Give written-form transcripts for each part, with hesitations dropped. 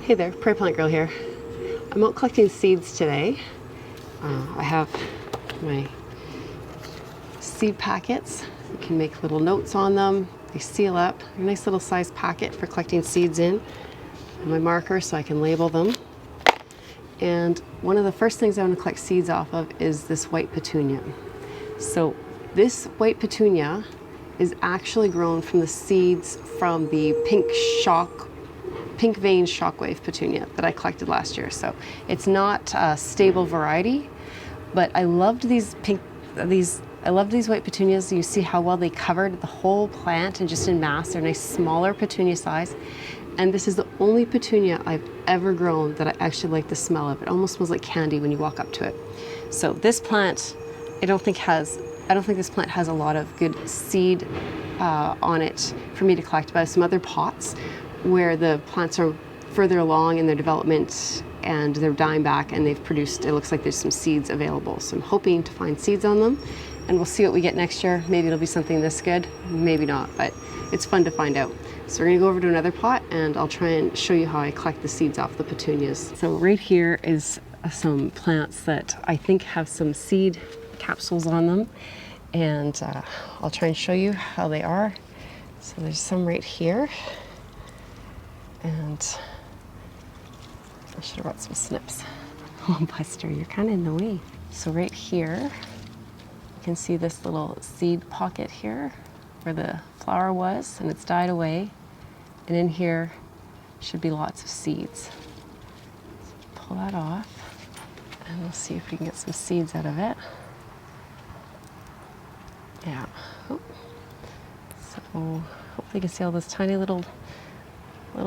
Hey there, Prairie Plant Girl here. I'm out collecting seeds today. I have my seed packets. You can make little notes on them. They seal up. A nice little size packet for collecting seeds in. And my marker so I can label them. And one of the first things I want to collect seeds off of is this white petunia. So this white petunia is actually grown from the seeds from the pink vein shockwave petunia that I collected last year. So it's not a stable variety, but I loved these white petunias. You see how well they covered the whole plant and just in mass. They're nice smaller petunia size. And this is the only petunia I've ever grown that I actually like the smell of. It almost smells like candy when you walk up to it. So this plant, I don't think this plant has a lot of good seed on it for me to collect, but I have some other pots where the plants are further along in their development and they're dying back and they've produced, it looks like there's some seeds available. So I'm hoping to find seeds on them and we'll see what we get next year. Maybe it'll be something this good, maybe not, but it's fun to find out. So we're gonna go over to another pot and I'll try and show you how I collect the seeds off the petunias. So right here is some plants that I think have some seed capsules on them, and I'll try and show you how they are. So there's some right here, and I should have brought some snips. Oh, Buster, you're kind of in the way. So right here, you can see this little seed pocket here where the flower was, and it's died away. And in here should be lots of seeds. So pull that off, and we'll see if we can get some seeds out of it. Yeah. Oh. So hopefully you can see all those tiny little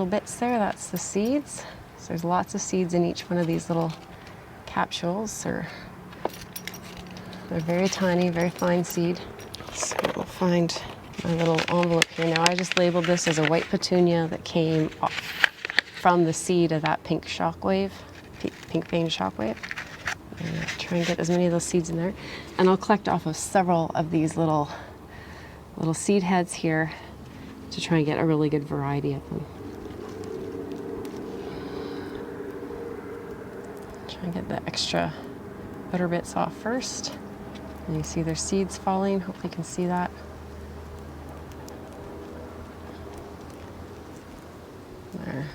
bits there. That's the seeds. So there's lots of seeds in each one of these little capsules. They're very tiny, very fine seed. So we'll find my little envelope here. Now I just labeled this as a white petunia that came from the seed of that pink shockwave, pink vein shockwave. I'm gonna try and get as many of those seeds in there. And I'll collect off of several of these little seed heads here to try and get a really good variety of them. Try and get the extra outer bits off first. And you see there's seeds falling. Hopefully you can see that. There.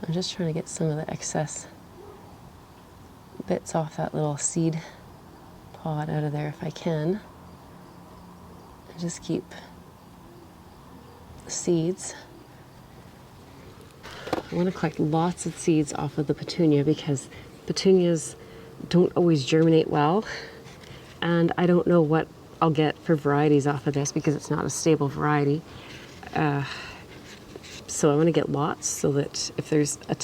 I'm just trying to get some of the excess bits off that little seed pod out of there if I can. And just keep the seeds. I want to collect lots of seeds off of the petunia because petunias don't always germinate well. And I don't know what I'll get for varieties off of this because it's not a stable variety. So I want to get lots so that if there's a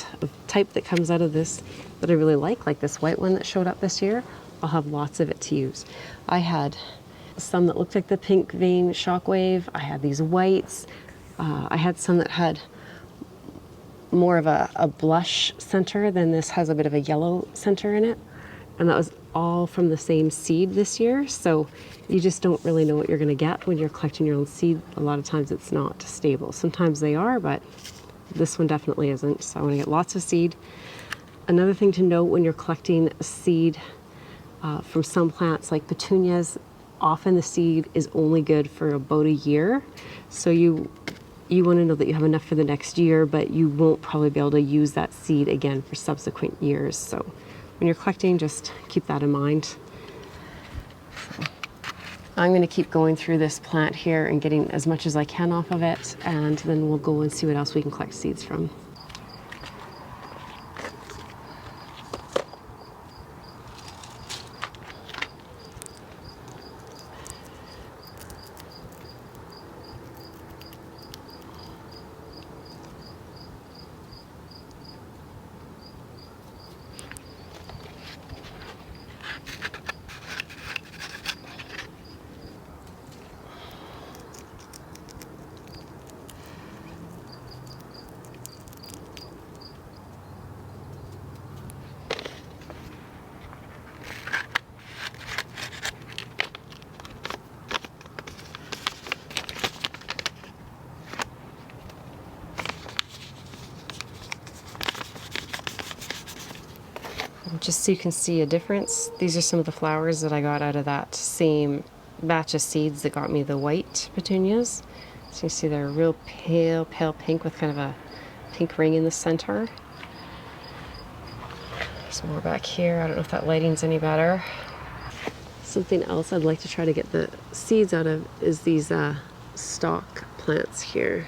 type that comes out of this that I really like this white one that showed up this year, I'll have lots of it to use. I had some that looked like the pink vein shockwave. I had these whites. I had some that had more of a blush center than this has a bit of a yellow center in it. And that was all from the same seed this year. So you just don't really know what you're gonna get when you're collecting your own seed. A lot of times it's not stable. Sometimes they are, but this one definitely isn't. So I wanna get lots of seed. Another thing to note when you're collecting seed from some plants like petunias, often the seed is only good for about a year. So you want to know that you have enough for the next year, but you won't probably be able to use that seed again for subsequent years. So when you're collecting, just keep that in mind. So I'm going to keep going through this plant here and getting as much as I can off of it, and then we'll go and see what else we can collect seeds from. just so you can see a difference, these are some of the flowers that I got out of that same batch of seeds that got me the white petunias. So you see they're real pale pink with kind of a pink ring in the center. Some more back here. I don't know if that lighting's any better. Something else I'd like to try to get the seeds out of is these stalk plants here.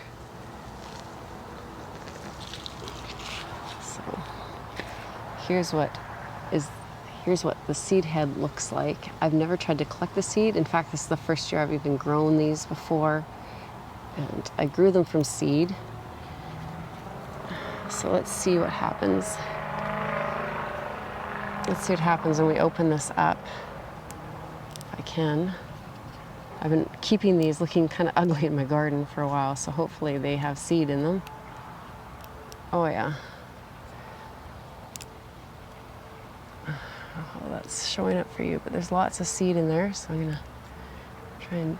So here's what the seed head looks like. I've never tried to collect the seed. In fact, this is the first year I've even grown these before. And I grew them from seed. So let's see what happens. Let's see what happens when we open this up. If I can. I've been keeping these looking kind of ugly in my garden for a while, so hopefully they have seed in them. Oh yeah. Oh, that's showing up for you, but there's lots of seed in there, so I'm gonna try and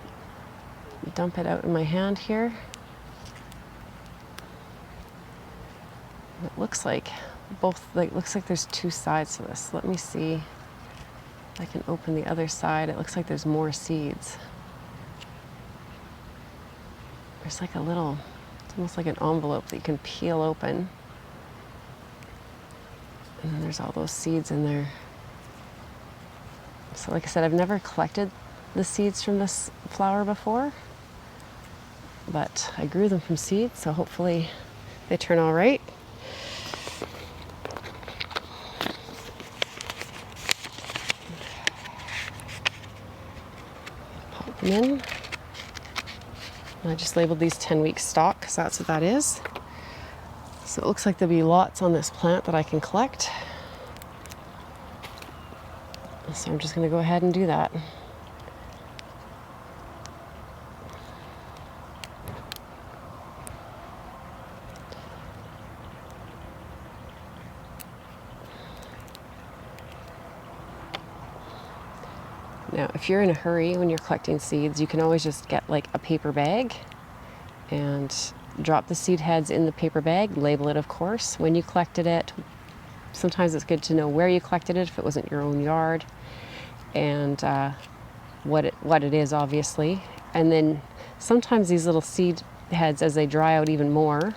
dump it out in my hand here. It looks like looks like there's two sides to this. Let me see if I can open the other side. It looks like there's more seeds. There's like a little, it's almost like an envelope that you can peel open. And then there's all those seeds in there. So like I said, I've never collected the seeds from this flower before, but I grew them from seeds, so hopefully they turn all right. Pop them in. And I just labeled these 10-week stock because that's what that is. So it looks like there'll be lots on this plant that I can collect. So I'm just going to go ahead and do that. Now, if you're in a hurry when you're collecting seeds, you can always just get like a paper bag and drop the seed heads in the paper bag, label it of course, when you collected it. Sometimes it's good to know where you collected it if it wasn't your own yard, and what it is, obviously. And then sometimes these little seed heads, as they dry out even more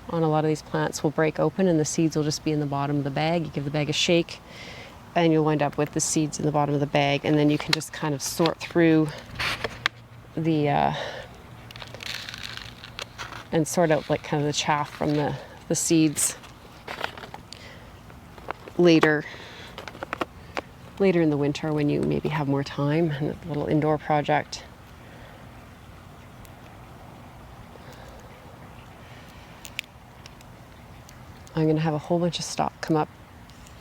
on a lot of these plants, will break open and the seeds will just be in the bottom of the bag. You give the bag a shake and you'll wind up with the seeds in the bottom of the bag, and then you can just kind of sort through the and sort out like kind of the chaff from the seeds later in the winter when you maybe have more time and a little indoor project. I'm going to have a whole bunch of stock come up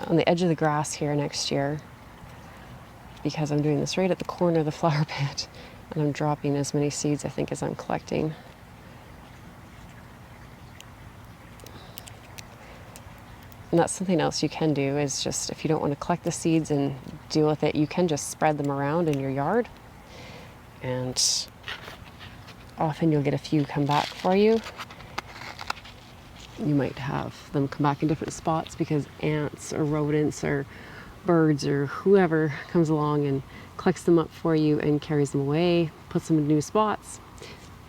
on the edge of the grass here next year because I'm doing this right at the corner of the flower bed, and I'm dropping as many seeds I think as I'm collecting. And that's something else you can do, is just if you don't want to collect the seeds and deal with it, you can just spread them around in your yard, and often you'll get a few come back for you. You might have them come back in different spots because ants or rodents or birds or whoever comes along and collects them up for you and carries them away, puts them in new spots,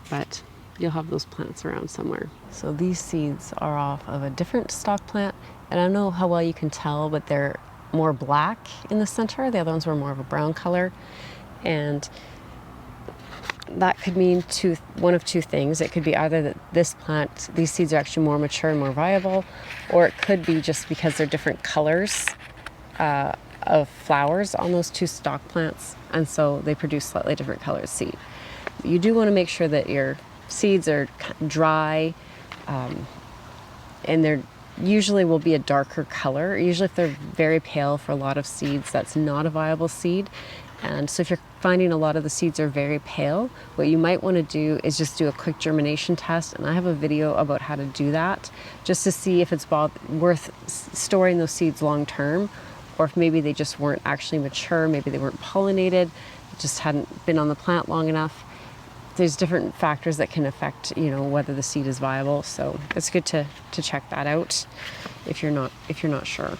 but you'll have those plants around somewhere. So these seeds are off of a different stock plant, and I don't know how well you can tell, but they're more black in the center. The other ones were more of a brown color, and that could mean one of two things. It could be either that this plant, these seeds are actually more mature and more viable, or it could be just because they're different colors of flowers on those two stock plants, and so they produce slightly different colored seed. You do want to make sure that your seeds are dry, and they're usually will be a darker color. Usually if they're very pale for a lot of seeds, that's not a viable seed. And so if you're finding a lot of the seeds are very pale, what you might want to do is just do a quick germination test. And I have a video about how to do that, just to see if it's worth storing those seeds long term, or if maybe they just weren't actually mature, maybe they weren't pollinated, just hadn't been on the plant long enough. There's different factors that can affect, whether the seed is viable. So it's good to check that out if you're not sure.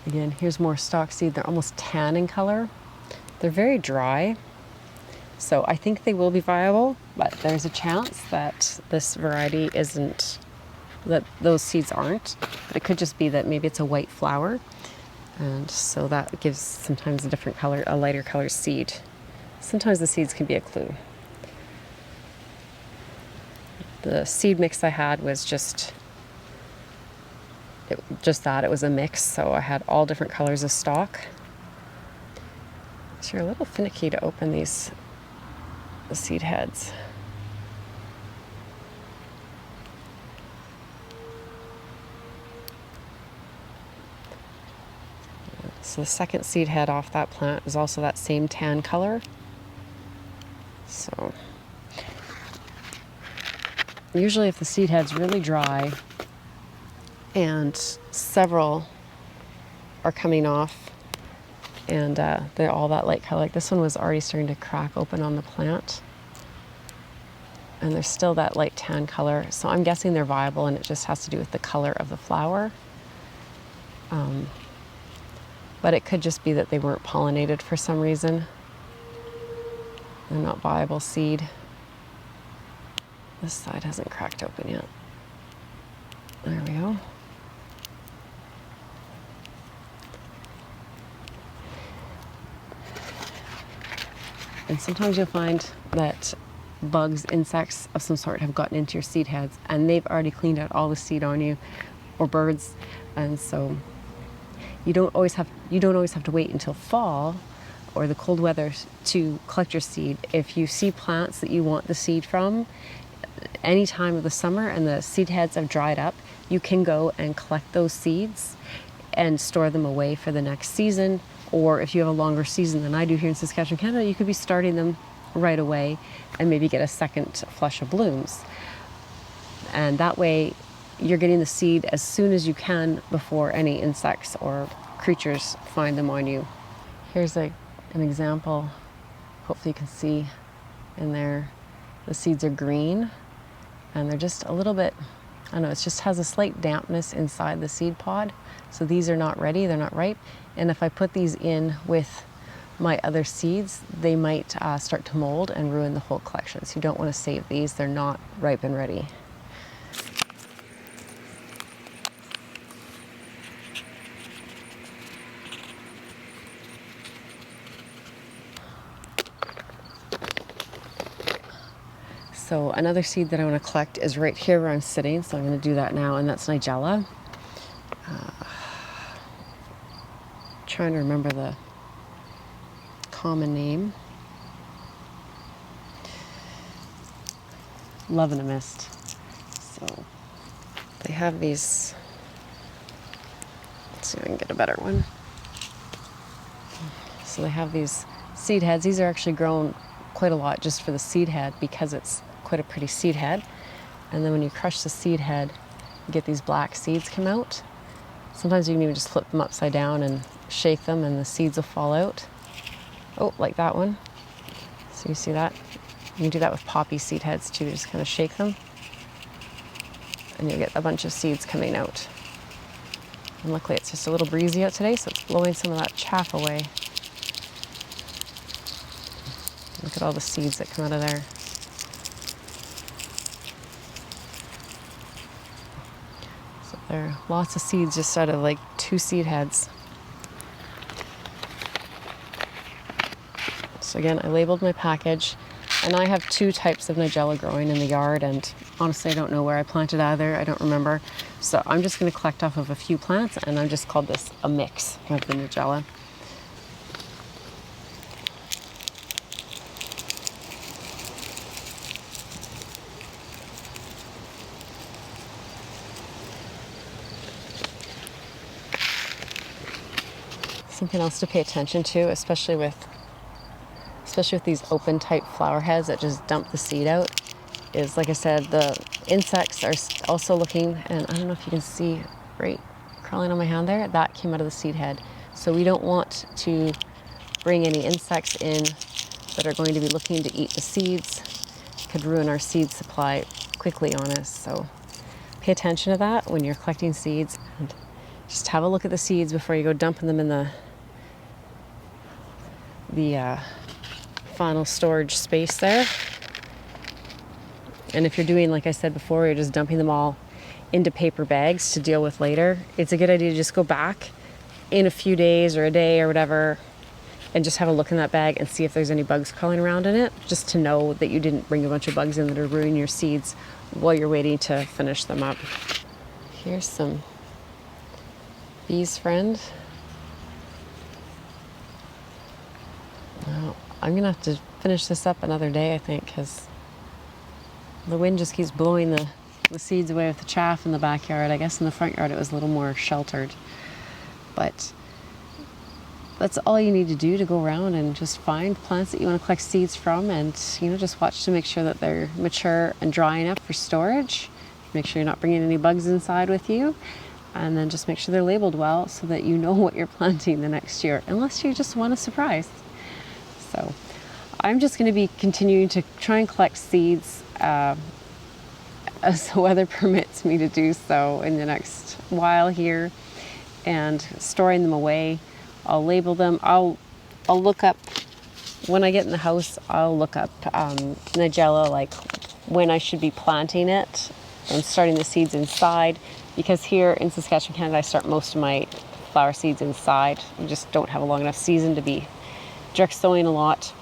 Again, here's more stalk seed. They're almost tan in color. They're very dry, so I think they will be viable, but there's a chance that this variety isn't, that those seeds aren't. But it could just be that maybe it's a white flower, and so that gives sometimes a different color, a lighter color seed. Sometimes the seeds can be a clue. The seed mix I had was just that, it was a mix, so I had all different colors of stalk. So you're a little finicky to open the seed heads. So the second seed head off that plant is also that same tan color. So usually if the seed head's really dry and several are coming off, and they're all that light color. Like this one was already starting to crack open on the plant, and there's still that light tan color. So I'm guessing they're viable, and it just has to do with the color of the flower. But it could just be that they weren't pollinated for some reason. They're not viable seed. This side hasn't cracked open yet. There we go. And sometimes you'll find that bugs, insects of some sort have gotten into your seed heads and they've already cleaned out all the seed on you, or birds. And so you don't always have to wait until fall or the cold weather to collect your seed. If you see plants that you want the seed from any time of the summer and the seed heads have dried up, you can go and collect those seeds and store them away for the next season. Or if you have a longer season than I do here in Saskatchewan, Canada, you could be starting them right away and maybe get a second flush of blooms. And that way you're getting the seed as soon as you can before any insects or creatures find them on you. Here's an example. Hopefully you can see in there, the seeds are green and they're just a little bit, I don't know, it just has a slight dampness inside the seed pod. So these are not ready, they're not ripe. And if I put these in with my other seeds, they might start to mold and ruin the whole collection. So you don't want to save these, they're not ripe and ready. So another seed that I want to collect is right here where I'm sitting. So I'm going to do that now, and that's Nigella. Trying to remember the common name. Love in a Mist. So they have these, let's see if I can get a better one. So they have these seed heads. These are actually grown quite a lot just for the seed head because it's quite a pretty seed head. And then when you crush the seed head, you get these black seeds come out. Sometimes you can even just flip them upside down and shake them and the seeds will fall out. Oh, like that one. So you see that? You can do that with poppy seed heads too. Just kind of shake them and you'll get a bunch of seeds coming out. And luckily it's just a little breezy out today, so it's blowing some of that chaff away. Look at all the seeds that come out of there. So there are lots of seeds just out of like 2 seed heads. So again, I labeled my package, and I have 2 types of Nigella growing in the yard, and honestly I don't know where I planted either, I don't remember. So I'm just going to collect off of a few plants, and I've just called this a mix of the Nigella. Something else to pay attention to, especially with these open type flower heads that just dump the seed out, is, like I said, the insects are also looking, and I don't know if you can see right crawling on my hand there, that came out of the seed head. So we don't want to bring any insects in that are going to be looking to eat the seeds. It could ruin our seed supply quickly on us. So pay attention to that when you're collecting seeds, and Just have a look at the seeds before you go dumping them in the final storage space there. And if you're doing, like I said before, you're just dumping them all into paper bags to deal with later, it's a good idea to just go back in a few days or a day or whatever and just have a look in that bag and see if there's any bugs crawling around in it, just to know that you didn't bring a bunch of bugs in that are ruining your seeds while you're waiting to finish them up. Here's some bees friend. Well, I'm gonna have to finish this up another day, I think, because the wind just keeps blowing the seeds away with the chaff in the backyard. I guess in the front yard it was a little more sheltered, but that's all you need to do to go around and just find plants that you want to collect seeds from, and just watch to make sure that they're mature and dry enough for storage. Make sure you're not bringing any bugs inside with you, and then just make sure they're labeled well so that you know what you're planting the next year, unless you just want a surprise. So I'm just going to be continuing to try and collect seeds as the weather permits me to do so in the next while here, and storing them away. I'll label them. I'll look up, when I get in the house, I'll look up Nigella, like when I should be planting it and starting the seeds inside, because here in Saskatchewan, Canada, I start most of my flower seeds inside. We just don't have a long enough season to be direct sowing a lot.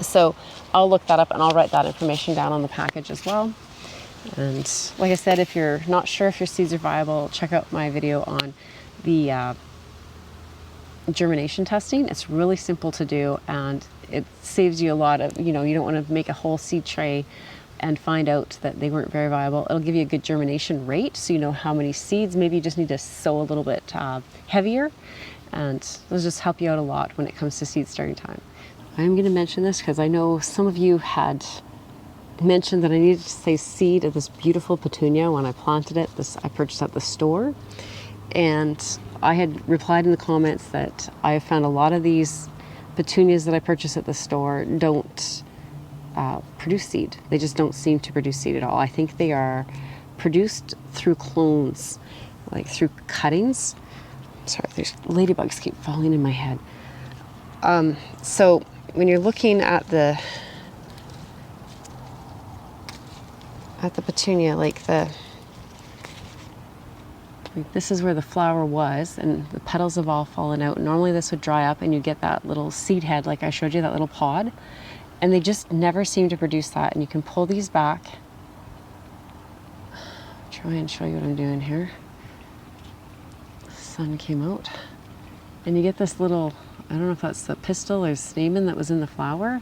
So I'll look that up and I'll write that information down on the package as well. And like I said, if you're not sure if your seeds are viable, check out my video on the germination testing. It's really simple to do, and it saves you a lot of, you don't want to make a whole seed tray and find out that they weren't very viable. It'll give you a good germination rate, so you know how many seeds. Maybe you just need to sow a little bit heavier, and those just help you out a lot when it comes to seed starting time. I'm going to mention this because I know some of you had mentioned that I needed to say seed of this beautiful petunia when I planted it. I purchased at the store, and I had replied in the comments that I found a lot of these petunias that I purchased at the store don't produce seed. They just don't seem to produce seed at all. I think they are produced through clones, like through cuttings. Sorry, there's ladybugs keep falling in my head. So when you're looking at the petunia, like this is where the flower was, and the petals have all fallen out. Normally this would dry up and you get that little seed head, like I showed you, that little pod, and they just never seem to produce that. And you can pull these back. Try and show you what I'm doing here. The sun came out, and you get this little, I don't know if that's the pistil or stamen that was in the flower,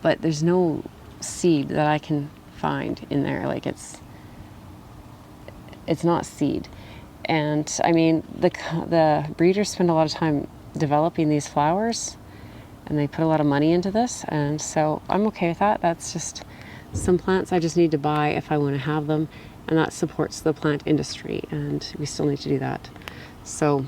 but there's no seed that I can find in there. Like it's not seed. And I mean, the breeders spend a lot of time developing these flowers, and they put a lot of money into this, and so I'm okay with that. That's just some plants I just need to buy if I want to have them, and that supports the plant industry, and we still need to do that. So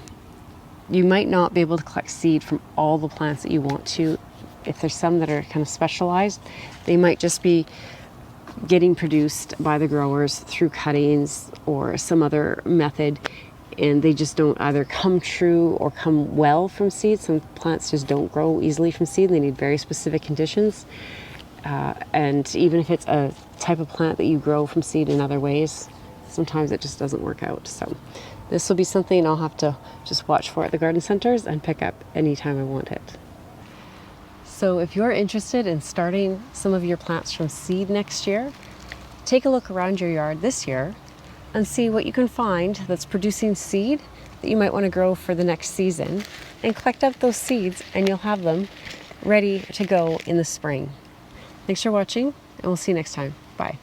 you might not be able to collect seed from all the plants that you want to. If there's some that are kind of specialized, they might just be getting produced by the growers through cuttings or some other method, and they just don't either come true or come well from seed. Some plants just don't grow easily from seed. They need very specific conditions, and even if it's a type of plant that you grow from seed in other ways, sometimes it just doesn't work out. So this will be something I'll have to just watch for at the garden centers and pick up anytime I want it. So if you're interested in starting some of your plants from seed next year, take a look around your yard this year and see what you can find that's producing seed that you might want to grow for the next season, and collect up those seeds, and you'll have them ready to go in the spring. Thanks for watching, and we'll see you next time. Bye.